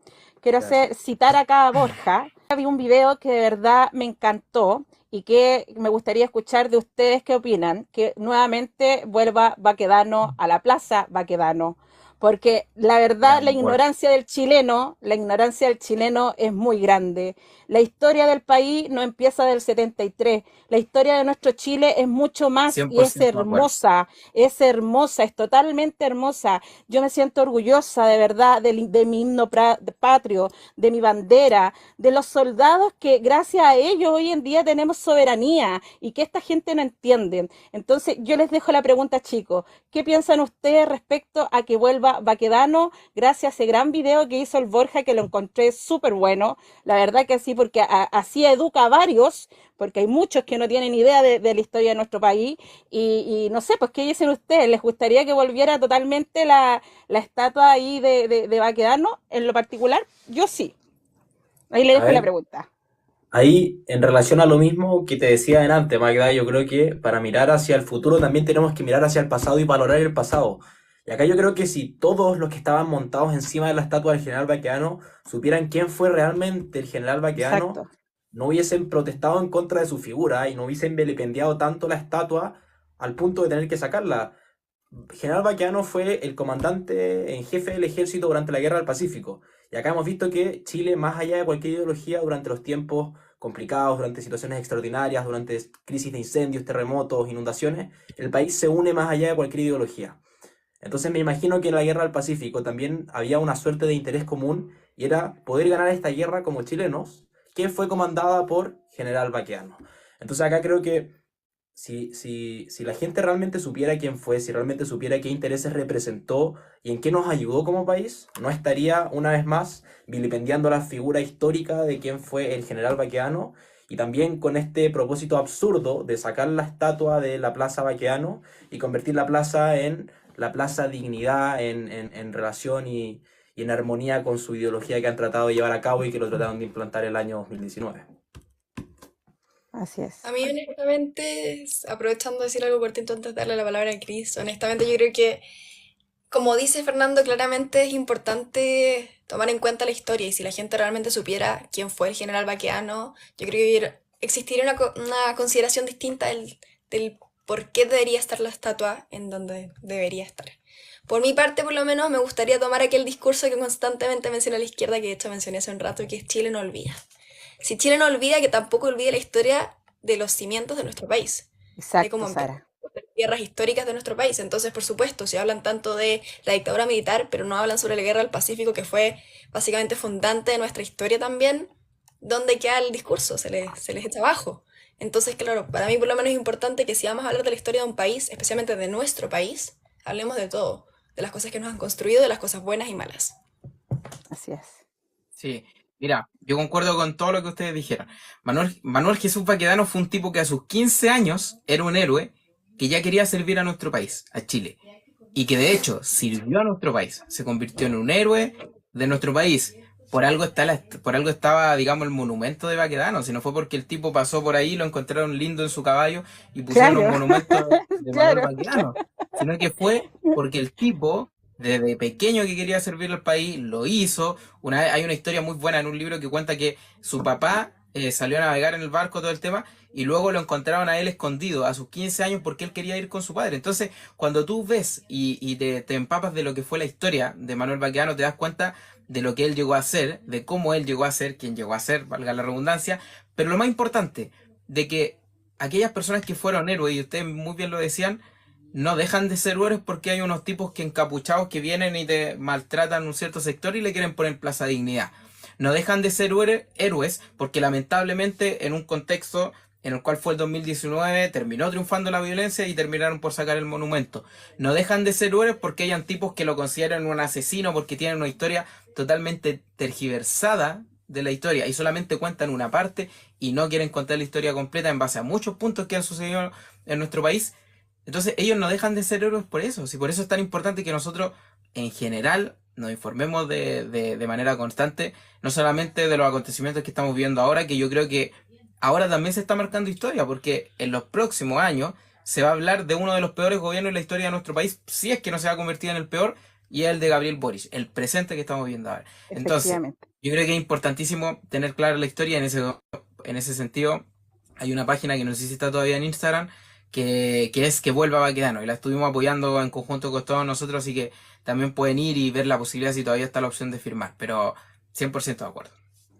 Quiero citar acá a Borja. Vi un video que de verdad me encantó y que me gustaría escuchar de ustedes qué opinan, que nuevamente vuelva Baquedano a la plaza Baquedano. Porque la verdad, la ignorancia del chileno es muy grande. La historia del país no empieza del 73. La historia de nuestro Chile es mucho más y es hermosa, es totalmente hermosa. Yo me siento orgullosa de verdad de mi himno patrio, de mi bandera, de los soldados que gracias a ellos hoy en día tenemos soberanía y que esta gente no entiende. Entonces yo les dejo la pregunta, chicos, ¿qué piensan ustedes respecto a que vuelva Baquedano gracias a ese gran video que hizo el Borja, que lo encontré súper bueno? La verdad que sí, porque así educa a varios, porque hay muchos que no tienen idea de la historia de nuestro país y no sé, pues ¿qué dicen ustedes? ¿Les gustaría que volviera totalmente la estatua ahí de Baquedano en lo particular? Yo sí. Ahí le dejo la pregunta. Ahí, en relación a lo mismo que te decía delante, Magda, yo creo que para mirar hacia el futuro también tenemos que mirar hacia el pasado y valorar el pasado. Y acá yo creo que si todos los que estaban montados encima de la estatua del general Baquedano supieran quién fue realmente el general Baquedano, Exacto, no hubiesen protestado en contra de su figura y no hubiesen vilipendiado tanto la estatua al punto de tener que sacarla. General Baquedano fue el comandante en jefe del ejército durante la Guerra del Pacífico. Y acá hemos visto que Chile, más allá de cualquier ideología, durante los tiempos complicados, durante situaciones extraordinarias, durante crisis de incendios, terremotos, inundaciones, el país se une más allá de cualquier ideología. Entonces me imagino que en la Guerra del Pacífico también había una suerte de interés común y era poder ganar esta guerra como chilenos, que fue comandada por General Baquedano. Entonces acá creo que si la gente realmente supiera quién fue, si realmente supiera qué intereses representó y en qué nos ayudó como país, no estaría una vez más vilipendiando la figura histórica de quién fue el general Baquedano, y también con este propósito absurdo de sacar la estatua de la Plaza Baquedano y convertir la plaza en la Plaza Dignidad en relación y en armonía con su ideología que han tratado de llevar a cabo y que lo trataron de implantar el año 2019. así es. A mí, honestamente, aprovechando de decir algo cortito antes de darle la palabra a Cris, honestamente yo creo que, como dice Fernando, claramente es importante tomar en cuenta la historia, y si la gente realmente supiera quién fue el general Baquedano, yo creo que existiría una consideración distinta del por qué debería estar la estatua en donde debería estar. Por mi parte, por lo menos, me gustaría tomar aquel discurso que constantemente menciona la izquierda, que de hecho mencioné hace un rato, que es Chile no olvida. Si Chile no olvida, que tampoco olvide la historia de los cimientos de nuestro país. Exacto, de cómo Sara. guerras históricas de nuestro país. Entonces, por supuesto, si hablan tanto de la dictadura militar, pero no hablan sobre la guerra del Pacífico, que fue básicamente fundante de nuestra historia también, ¿dónde queda el discurso? Se les echa abajo. Entonces, claro, para mí por lo menos es importante que si vamos a hablar de la historia de un país, especialmente de nuestro país, hablemos de todo, de las cosas que nos han construido, de las cosas buenas y malas. Así es. Sí, mira, yo concuerdo con todo lo que ustedes dijeron. Manuel Jesús Baquedano fue un tipo que a sus 15 años era un héroe que ya quería servir a nuestro país, a Chile. Y que de hecho sirvió a nuestro país, se convirtió en un héroe de nuestro país. Por algo estaba, digamos, el monumento de Baquedano, si no fue porque el tipo pasó por ahí, lo encontraron lindo en su caballo y pusieron un Claro, monumento de Manuel claro. Baquedano, sino que fue porque el tipo, desde pequeño que quería servir al país, lo hizo. Hay una historia muy buena en un libro que cuenta que su papá salió a navegar en el barco, todo el tema, y luego lo encontraron a él escondido a sus 15 años porque él quería ir con su padre. Entonces, cuando tú ves y te empapas de lo que fue la historia de Manuel Baquedano, te das cuenta de lo que él llegó a ser, de cómo él llegó a ser, quien llegó a ser, valga la redundancia, pero lo más importante, de que aquellas personas que fueron héroes, y ustedes muy bien lo decían, no dejan de ser héroes porque hay unos tipos que encapuchados que vienen y te maltratan un cierto sector y le quieren poner Plaza Dignidad. No dejan de ser héroes porque lamentablemente en un contexto en el cual fue el 2019 terminó triunfando la violencia y terminaron por sacar el monumento. No dejan de ser héroes porque hayan tipos que lo consideran un asesino porque tienen una historia totalmente tergiversada de la historia y solamente cuentan una parte y no quieren contar la historia completa en base a muchos puntos que han sucedido en nuestro país. Entonces ellos no dejan de ser héroes por eso. Si por eso es tan importante que nosotros en general nos informemos de manera constante, no solamente de los acontecimientos que estamos viendo ahora, que yo creo que ahora también se está marcando historia, porque en los próximos años se va a hablar de uno de los peores gobiernos en la historia de nuestro país, si es que no se va a convertir en el peor, y es el de Gabriel Boric, el presente que estamos viendo ahora. Entonces, Efectivamente. yo creo que es importantísimo tener clara la historia en ese sentido. Hay una página que no sé si está todavía en Instagram, que es Que Vuelva Baquedano, y la estuvimos apoyando en conjunto con todos nosotros, así que también pueden ir y ver la posibilidad si todavía está la opción de firmar, pero 100% de acuerdo.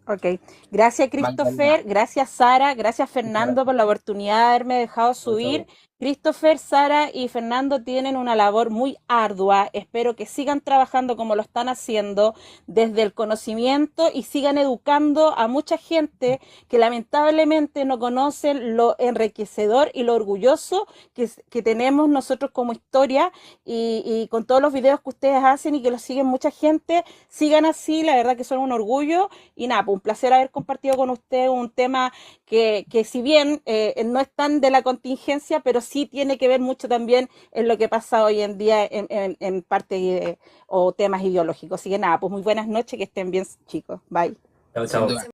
Ok, gracias Magdalena, Christopher, gracias Sara, gracias muchas Fernando por la oportunidad de haberme dejado subir. gracias. Christopher, Sara y Fernando tienen una labor muy ardua. Espero que sigan trabajando como lo están haciendo desde el conocimiento y sigan educando a mucha gente que lamentablemente no conocen lo enriquecedor y lo orgulloso que tenemos nosotros como historia y con todos los videos que ustedes hacen y que los siguen mucha gente. Sigan así, la verdad que son un orgullo y nada, pues un placer haber compartido con ustedes un tema que si bien no es tan de la contingencia, pero sí tiene que ver mucho también en lo que pasa hoy en día en parte o temas ideológicos. Así que nada, pues muy buenas noches, que estén bien chicos. Bye. Chao, Sin chao. duda.